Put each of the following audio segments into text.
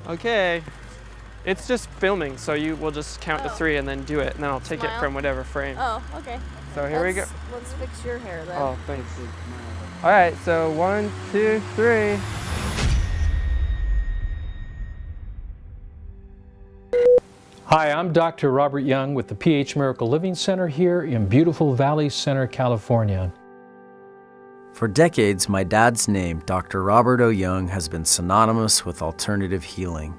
Okay. It's just filming, so you will just count to 3 and then do it, and then I'll take it from whatever frame. Oh, okay. So here we go. Let's fix your hair then. Oh, thanks. All right, so 1, 2, 3. Hi, I'm Dr. Robert Young with the PH Miracle Living Center here in beautiful Valley Center, California. For decades, my dad's name, Dr. Robert O. Young, has been synonymous with alternative healing.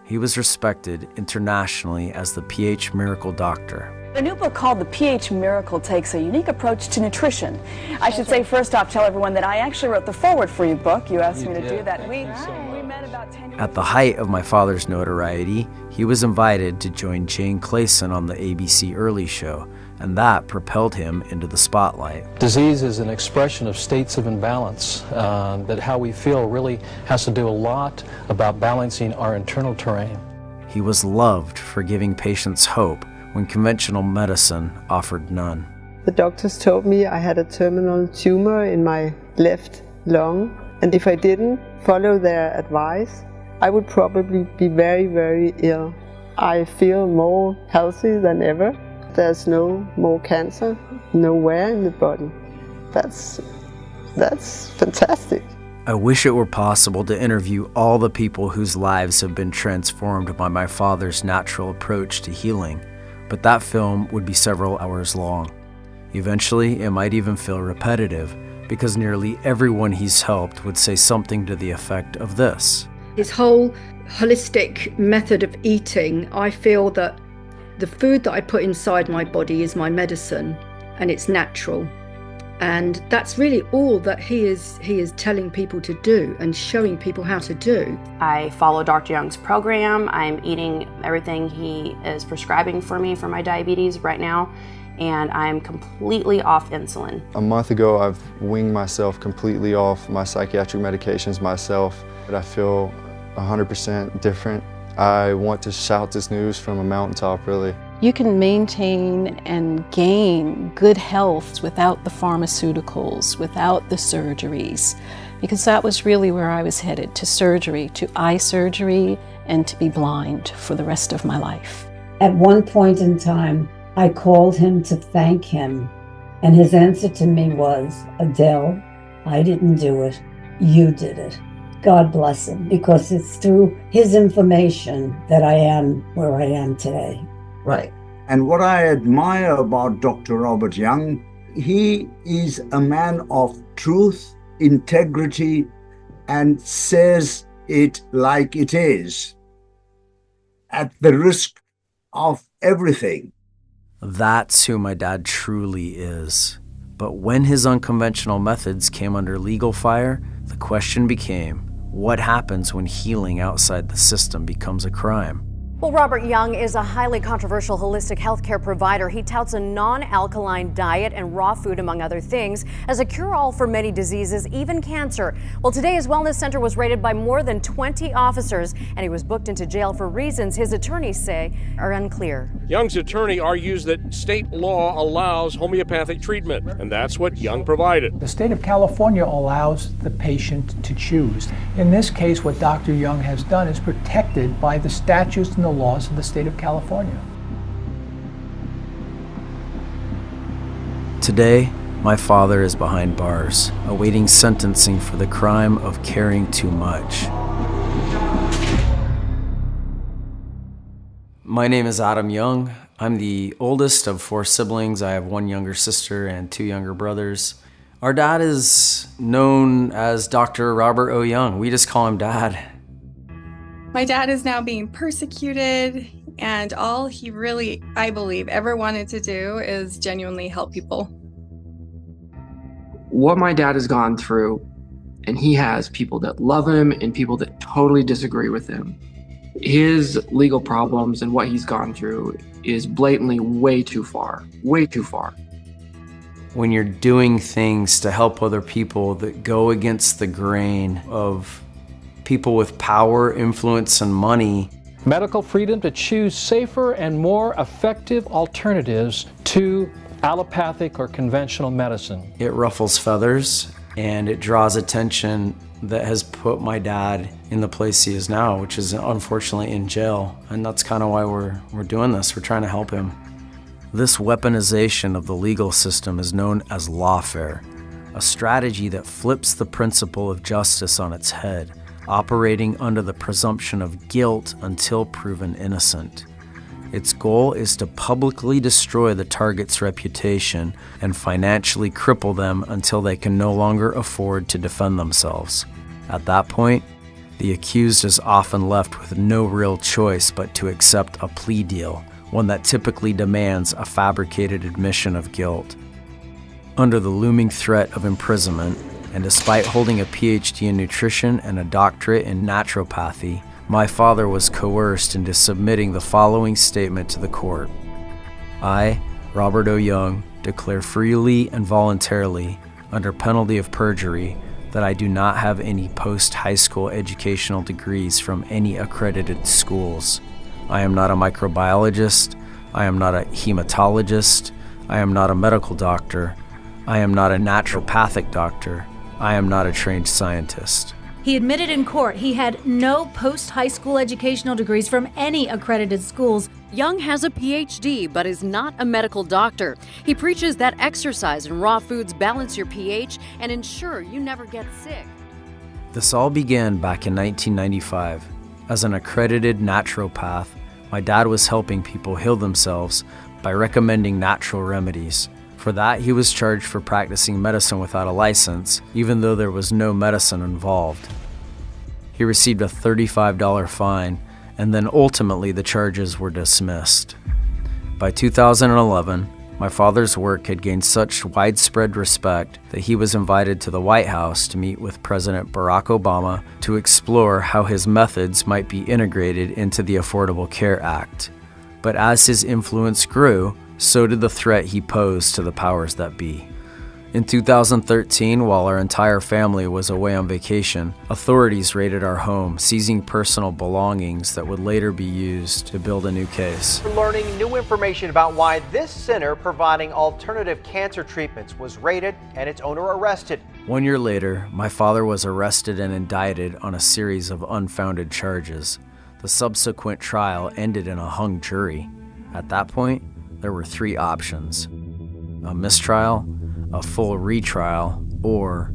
He was respected internationally as the PH Miracle Doctor. A new book called The PH Miracle takes a unique approach to nutrition. I should say first off, tell everyone that I actually wrote the foreword for your book. You asked me to do that. We met about 10 years At the height of my father's notoriety, he was invited to join Jane Clayson on the ABC Early Show, and that propelled him into the spotlight. Disease is an expression of states of imbalance, that how we feel really has to do a lot about balancing our internal terrain. He was loved for giving patients hope when conventional medicine offered none. The doctors told me I had a terminal tumor in my left lung, and if I didn't follow their advice, I would probably be very, very ill. I feel more healthy than ever. There's no more cancer, nowhere in the body. That's fantastic. I wish it were possible to interview all the people whose lives have been transformed by my father's natural approach to healing, but that film would be several hours long. Eventually, it might even feel repetitive, because nearly everyone he's helped would say something to the effect of this. His whole holistic method of eating, I feel that the food that I put inside my body is my medicine, and it's natural. And that's really all that he is telling people to do and showing people how to do. I follow Dr. Young's program. I'm eating everything he is prescribing for me for my diabetes right now, and I'm completely off insulin. A month ago, I've winged myself completely off my psychiatric medications myself, but I feel 100% different. I want to shout this news from a mountaintop, really. You can maintain and gain good health without the pharmaceuticals, without the surgeries, because that was really where I was headed, to surgery, to eye surgery, and to be blind for the rest of my life. At one point in time, I called him to thank him, and his answer to me was, "Adele, I didn't do it, you did it." God bless him, because it's through his information that I am where I am today. Right. And what I admire about Dr. Robert Young, he is a man of truth, integrity, and says it like it is, at the risk of everything. That's who my dad truly is. But when his unconventional methods came under legal fire, the question became, what happens when healing outside the system becomes a crime? Well, Robert Young is a highly controversial holistic healthcare provider. He touts a non-alkaline diet and raw food, among other things, as a cure-all for many diseases, even cancer. Well, today his wellness center was raided by more than 20 officers, and he was booked into jail for reasons his attorneys say are unclear. Young's attorney argues that state law allows homeopathic treatment, and that's what Young provided. The state of California allows the patient to choose. In this case, what Dr. Young has done is protected by the statutes and the laws of the state of California. Today, my father is behind bars, awaiting sentencing for the crime of caring too much. My name is Adam Young. I'm the oldest of 4 siblings. I have 1 younger sister and 2 younger brothers. Our dad is known as Dr. Robert O. Young. We just call him Dad. My dad is now being persecuted, and all he really, I believe, ever wanted to do is genuinely help people. What my dad has gone through, and he has people that love him and people that totally disagree with him. His legal problems and what he's gone through is blatantly way too far, way too far. When you're doing things to help other people that go against the grain of people with power, influence, and money. Medical freedom to choose safer and more effective alternatives to allopathic or conventional medicine. It ruffles feathers, and it draws attention that has put my dad in the place he is now, which is unfortunately in jail. And that's kind of why we're doing this. We're trying to help him. This weaponization of the legal system is known as lawfare, a strategy that flips the principle of justice on its head, operating under the presumption of guilt until proven innocent. Its goal is to publicly destroy the target's reputation and financially cripple them until they can no longer afford to defend themselves. At that point, the accused is often left with no real choice but to accept a plea deal, one that typically demands a fabricated admission of guilt. Under the looming threat of imprisonment, and despite holding a PhD in nutrition and a doctorate in naturopathy, my father was coerced into submitting the following statement to the court. I, Robert O. Young, declare freely and voluntarily, under penalty of perjury, that I do not have any post-high school educational degrees from any accredited schools. I am not a microbiologist. I am not a hematologist. I am not a medical doctor. I am not a naturopathic doctor. I am not a trained scientist. He admitted in court he had no post-high school educational degrees from any accredited schools. Young has a PhD, but is not a medical doctor. He preaches that exercise and raw foods balance your pH and ensure you never get sick. This all began back in 1995. As an accredited naturopath, my dad was helping people heal themselves by recommending natural remedies. For that, he was charged for practicing medicine without a license, even though there was no medicine involved. He received a $35 fine, and then ultimately the charges were dismissed. By 2011, my father's work had gained such widespread respect that he was invited to the White House to meet with President Barack Obama to explore how his methods might be integrated into the Affordable Care Act. But as his influence grew, so did the threat he posed to the powers that be. In 2013, while our entire family was away on vacation, authorities raided our home, seizing personal belongings that would later be used to build a new case. We're learning new information about why this center providing alternative cancer treatments was raided and its owner arrested. 1 year later, my father was arrested and indicted on a series of unfounded charges. The subsequent trial ended in a hung jury. At that point, there were three options: a mistrial, a full retrial, or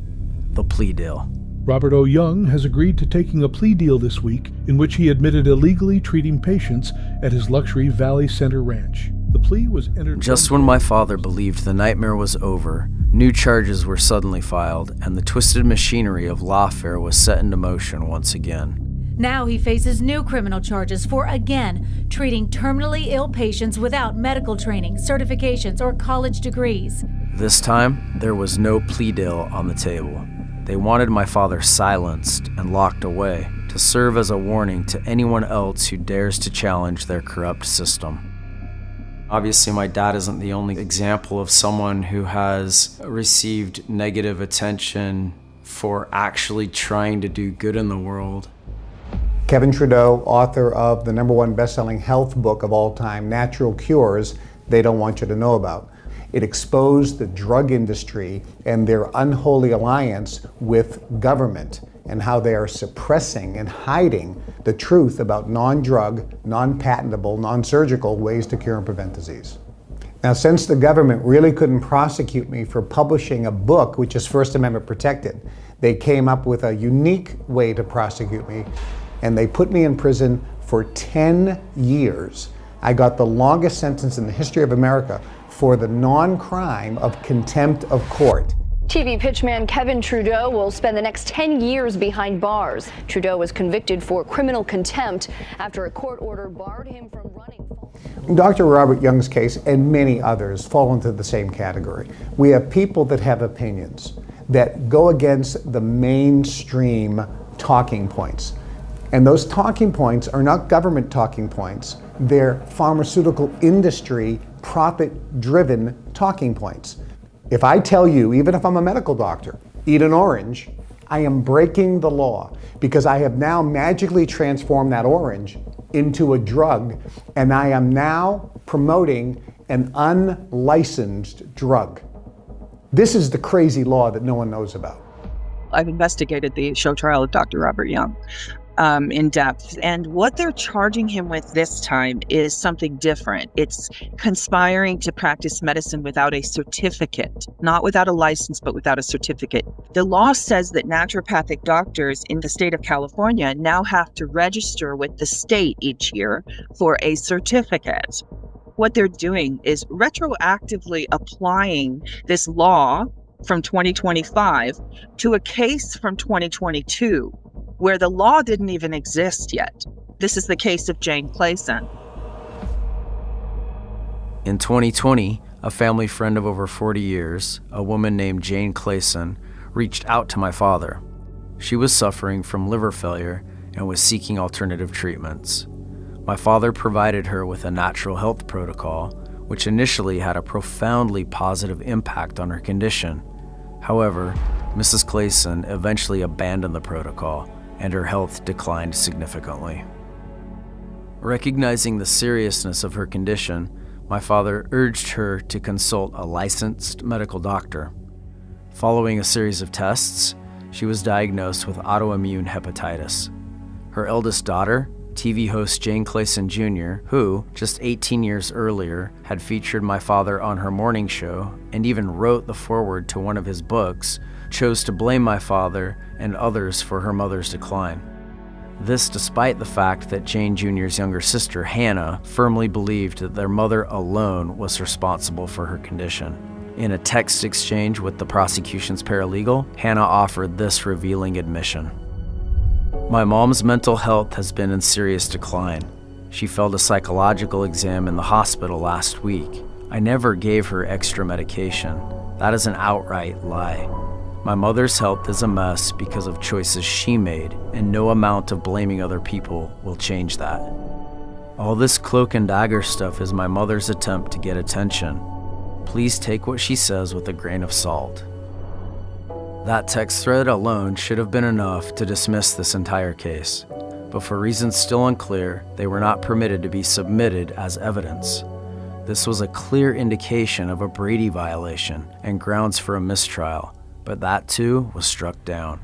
the plea deal. Robert O. Young has agreed to taking a plea deal this week in which he admitted illegally treating patients at his luxury Valley Center ranch. The plea was entered just when my father believed the nightmare was over. New charges were suddenly filed, and the twisted machinery of lawfare was set into motion once again. Now he faces new criminal charges for, again, treating terminally ill patients without medical training, certifications, or college degrees. This time, there was no plea deal on the table. They wanted my father silenced and locked away to serve as a warning to anyone else who dares to challenge their corrupt system. Obviously, my dad isn't the only example of someone who has received negative attention for actually trying to do good in the world. Kevin Trudeau, author of the #1 best-selling health book of all time, Natural Cures They Don't Want You to Know About. It exposed the drug industry and their unholy alliance with government and how they are suppressing and hiding the truth about non-drug, non-patentable, non-surgical ways to cure and prevent disease. Now, since the government really couldn't prosecute me for publishing a book which is First Amendment protected, they came up with a unique way to prosecute me, and they put me in prison for 10 years. I got the longest sentence in the history of America for the non-crime of contempt of court. TV pitchman Kevin Trudeau will spend the next 10 years behind bars. Trudeau was convicted for criminal contempt after a court order barred him from running. Dr. Robert Young's case and many others fall into the same category. We have people that have opinions that go against the mainstream talking points. And those talking points are not government talking points. They're pharmaceutical industry, profit-driven talking points. If I tell you, even if I'm a medical doctor, eat an orange, I am breaking the law because I have now magically transformed that orange into a drug, and I am now promoting an unlicensed drug. This is the crazy law that no one knows about. I've investigated the show trial of Dr. Robert Young in depth. And what they're charging him with this time is something different. It's conspiring to practice medicine without a certificate, not without a license, but without a certificate. The law says that naturopathic doctors in the state of California now have to register with the state each year for a certificate. What they're doing is retroactively applying this law from 2025 to a case from 2022 where the law didn't even exist yet. This is the case of Jane Clayson. In 2020, a family friend of over 40 years, a woman named Jane Clayson, reached out to my father. She was suffering from liver failure and was seeking alternative treatments. My father provided her with a natural health protocol, which initially had a profoundly positive impact on her condition. However, Mrs. Clayson eventually abandoned the protocol, and her health declined significantly. Recognizing the seriousness of her condition, my father urged her to consult a licensed medical doctor. Following a series of tests, she was diagnosed with autoimmune hepatitis. Her eldest daughter, TV host Jane Clayson Jr., who, just 18 years earlier, had featured my father on her morning show and even wrote the foreword to one of his books, chose to blame my father and others for her mother's decline. This despite the fact that Jane Jr.'s younger sister, Hannah, firmly believed that their mother alone was responsible for her condition. In a text exchange with the prosecution's paralegal, Hannah offered this revealing admission. My mom's mental health has been in serious decline. She failed a psychological exam in the hospital last week. I never gave her extra medication. That is an outright lie. My mother's health is a mess because of choices she made, and no amount of blaming other people will change that. All this cloak and dagger stuff is my mother's attempt to get attention. Please take what she says with a grain of salt. That text thread alone should have been enough to dismiss this entire case, but for reasons still unclear, they were not permitted to be submitted as evidence. This was a clear indication of a Brady violation and grounds for a mistrial, but that too was struck down.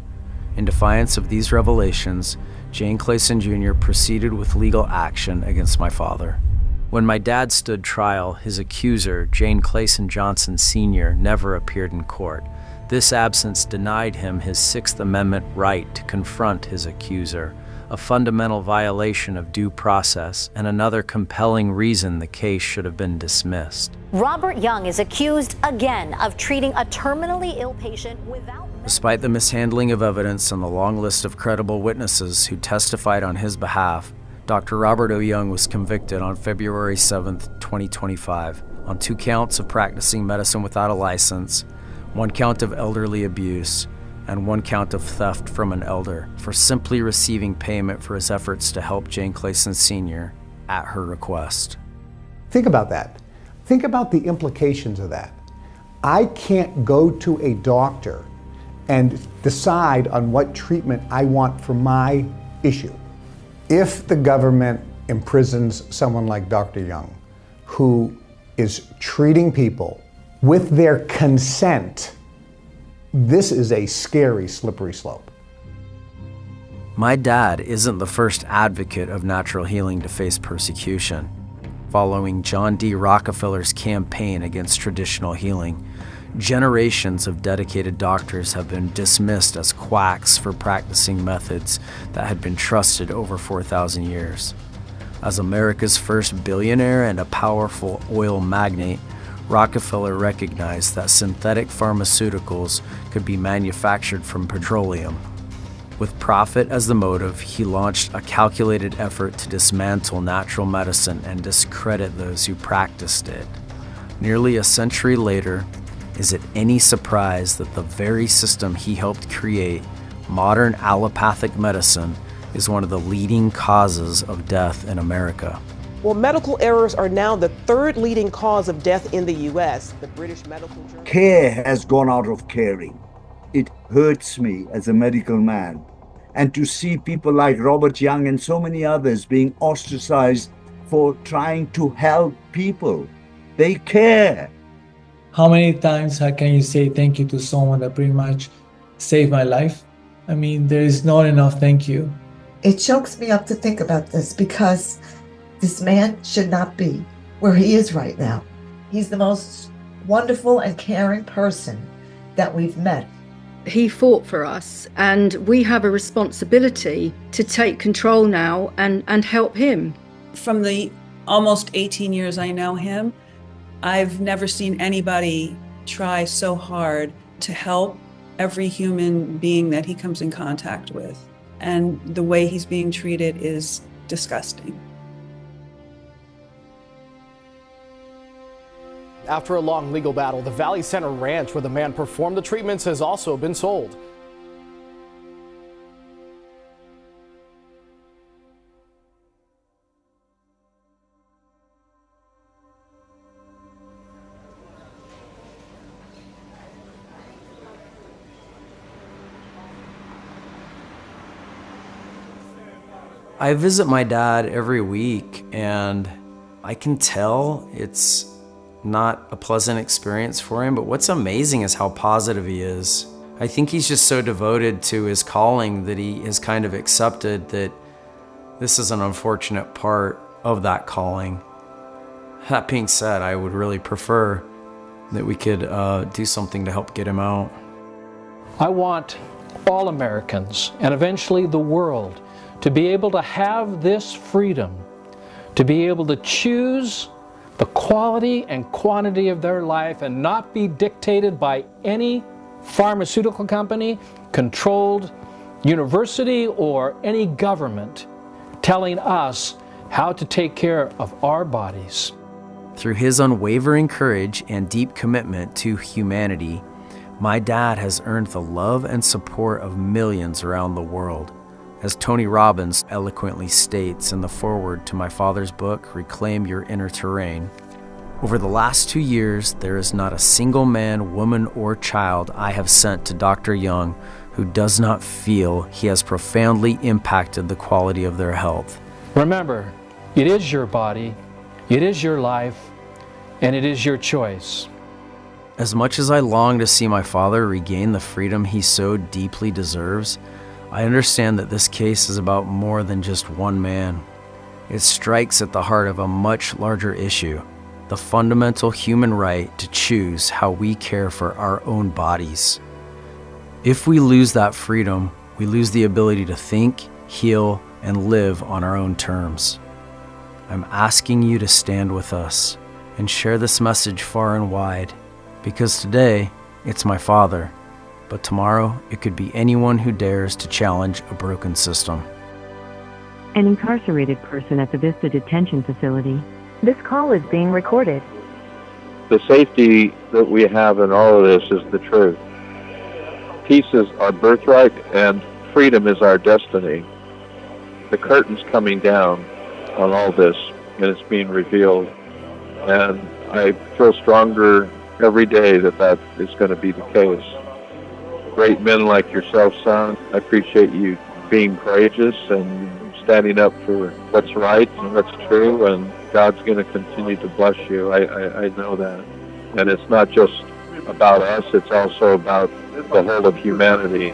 In defiance of these revelations, Jane Clayson Jr. proceeded with legal action against my father. When my dad stood trial, his accuser, Jane Clayson Johnson Sr., never appeared in court. This absence denied him his Sixth Amendment right to confront his accuser, a fundamental violation of due process and another compelling reason the case should have been dismissed. Robert Young is accused again of treating a terminally ill patient without... Despite the mishandling of evidence and the long list of credible witnesses who testified on his behalf, Dr. Robert O. Young was convicted on February 7, 2025, on 2 counts of practicing medicine without a license, 1 count of elderly abuse, and 1 count of theft from an elder for simply receiving payment for his efforts to help Jane Clayson Sr. at her request. Think about that. Think about the implications of that. I can't go to a doctor and decide on what treatment I want for my issue. If the government imprisons someone like Dr. Young, who is treating people with their consent, this is a scary, slippery slope. My dad isn't the first advocate of natural healing to face persecution. Following John D. Rockefeller's campaign against traditional healing, generations of dedicated doctors have been dismissed as quacks for practicing methods that had been trusted over 4,000 years. As America's first billionaire and a powerful oil magnate, Rockefeller recognized that synthetic pharmaceuticals could be manufactured from petroleum. With profit as the motive, he launched a calculated effort to dismantle natural medicine and discredit those who practiced it. Nearly a century later, is it any surprise that the very system he helped create, modern allopathic medicine, is one of the leading causes of death in America? Well, medical errors are now the 3rd leading cause of death in the U.S. The British Medical Journal. Care has gone out of caring. It hurts me as a medical man. And to see people like Robert Young and so many others being ostracized for trying to help people. They care. How many times can you say thank you to someone that pretty much saved my life. I mean, there is not enough thank you. It chokes me up to think about this because this man should not be where he is right now. He's the most wonderful and caring person that we've met. He fought for us, and we have a responsibility to take control now and help him. From the almost 18 years I know him, I've never seen anybody try so hard to help every human being that he comes in contact with. And the way he's being treated is disgusting. After a long legal battle, the Valley Center ranch where the man performed the treatments has also been sold. I visit my dad every week, and I can tell it's not a pleasant experience for him, but what's amazing is how positive he is. I think he's just so devoted to his calling that he has kind of accepted that this is an unfortunate part of that calling. That being said, I would really prefer that we could do something to help get him out. I want all Americans, and eventually the world, to be able to have this freedom, to be able to choose the quality and quantity of their life and not be dictated by any pharmaceutical company, controlled university, or any government telling us how to take care of our bodies. Through his unwavering courage and deep commitment to humanity, my dad has earned the love and support of millions around the world. As Tony Robbins eloquently states in the foreword to my father's book, Reclaim Your Inner Terrain, over the last 2 years, there is not a single man, woman, or child I have sent to Dr. Young who does not feel he has profoundly impacted the quality of their health. Remember, it is your body, it is your life, and it is your choice. As much as I long to see my father regain the freedom he so deeply deserves, I understand that this case is about more than just one man. It strikes at the heart of a much larger issue, the fundamental human right to choose how we care for our own bodies. If we lose that freedom, we lose the ability to think, heal, and live on our own terms. I'm asking you to stand with us and share this message far and wide, because today it's my father, but tomorrow it could be anyone who dares to challenge a broken system. An incarcerated person at the Vista Detention Facility. This call is being recorded. The safety that we have in all of this is the truth. Peace is our birthright and freedom is our destiny. The curtain's coming down on all this and it's being revealed. And I feel stronger every day that that is going to be the case. Great men like yourself, son, I appreciate you being courageous and standing up for what's right and what's true, and God's going to continue to bless you. I know that. And it's not just about us, it's also about the whole of humanity.